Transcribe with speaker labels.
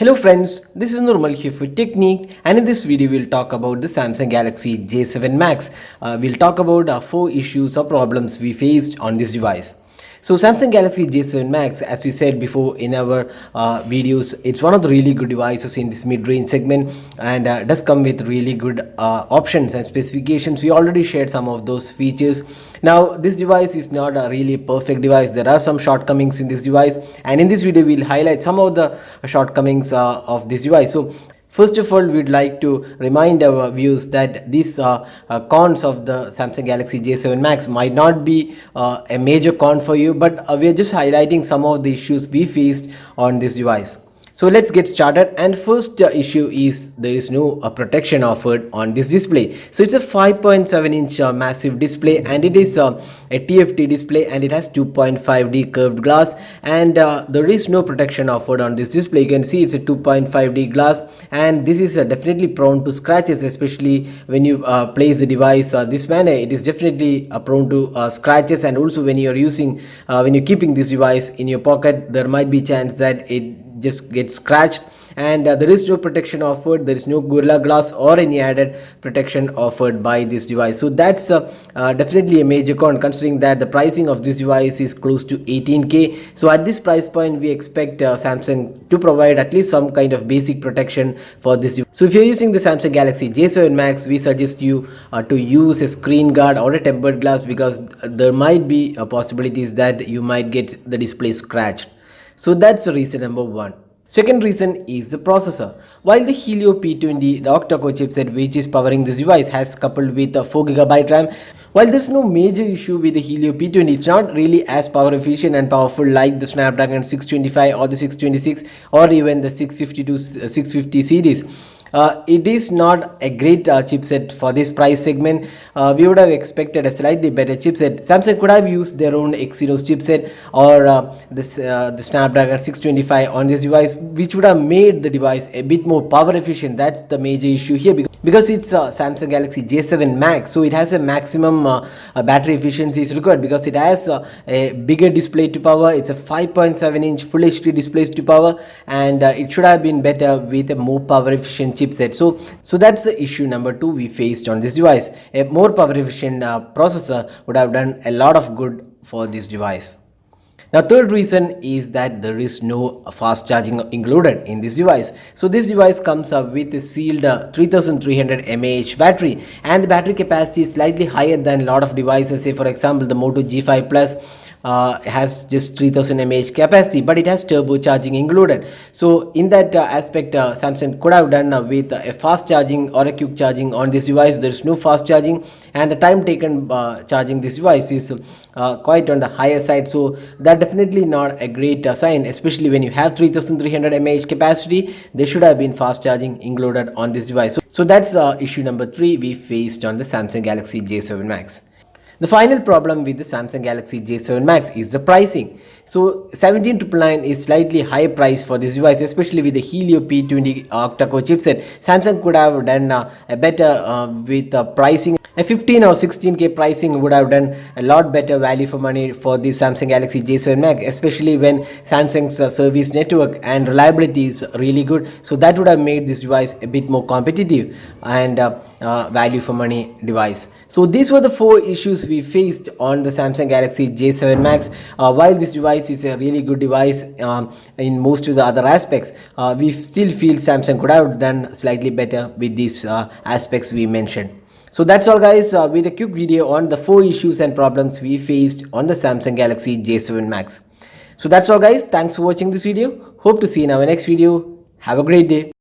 Speaker 1: Hello friends, this is Normal here for Technique, and in this video we'll talk about the Samsung Galaxy J7 Max. We'll talk about 4 issues or problems we faced on this device. So Samsung Galaxy J7 Max, as we said before in our videos, it's one of the really good devices in this mid-range segment, and does come with really good options and specifications. We already shared some of those features. Now this device is not a really perfect device. There are some shortcomings in this device, and in this video we'll highlight some of the shortcomings of this device. So first of all, we'd like to remind our viewers that these cons of the Samsung Galaxy J7 Max might not be a major con for you, but we are just highlighting some of the issues we faced on this device. So let's get started. And first issue is there is no protection offered on this display. So it's a 5.7-inch massive display, and it is a TFT display, and it has 2.5D curved glass, and there is no protection offered on this display. You can see it's a 2.5D glass, and this is definitely prone to scratches, especially when you place the device this manner. It is definitely prone to scratches, and also when you're keeping this device in your pocket, there might be chance that it just gets scratched, and there is no protection offered. There is no Gorilla Glass or any added protection offered by this device. So that's definitely a major con, considering that the pricing of this device is close to 18K. So at this price point, we expect Samsung to provide at least some kind of basic protection for this device. So if you're using the Samsung Galaxy J7 Max, we suggest you to use a screen guard or a tempered glass, because there might be possibilities that you might get the display scratched. So that's the reason number 1. Second reason is the processor. While the Helio P20, the octa-core chipset which is powering this device, has coupled with a 4GB RAM, while there's no major issue with the Helio P20, it's not really as power efficient and powerful like the Snapdragon 625 or the 626 or even the 650 series. It is not a great chipset for this price segment. We would have expected a slightly better chipset. Samsung could have used their own Exynos chipset or the Snapdragon 625 on this device, which would have made the device a bit more power efficient. That's the major issue here, because it's Samsung Galaxy J7 Max, so it has a maximum battery efficiency is required, because it has a bigger display to power. It's a 5.7-inch Full HD display to power, and it should have been better with a more power efficient chipset. So that's the issue number 2 we faced on this device. A more power efficient processor would have done a lot of good for this device. Now, third reason is that there is no fast charging included in this device. So this device comes up with a sealed 3300 mAh battery, and the battery capacity is slightly higher than a lot of devices. Say for example, the Moto G5 Plus has just 3000 mAh capacity, but it has turbo charging included. So in that aspect, Samsung could have done with a fast charging or a quick charging on this device. There is no fast charging, and the time taken charging this device is quite on the higher side. So that definitely not a great sign, especially when you have 3300 mAh capacity. There should have been fast charging included on this device. So that's issue number 3 we faced on the Samsung Galaxy J7 Max. The final problem with the Samsung Galaxy J7 Max is the pricing. So 17,999 is slightly high price for this device, especially with the Helio P20 octa-core chipset. Samsung could have done a better with pricing. A 15 or 16K pricing would have done a lot better value for money for the Samsung Galaxy J7 Max, especially when Samsung's service network and reliability is really good. So that would have made this device a bit more competitive and value for money device. So these were the 4 issues we faced on the Samsung Galaxy J7 Max. While this device is a really good device in most of the other aspects, we still feel Samsung could have done slightly better with these aspects we mentioned. So that's all guys, with a quick video on the 4 issues and problems we faced on the Samsung Galaxy J7 Max. So that's all guys, thanks for watching this video. Hope to see you in our next video. Have a great day.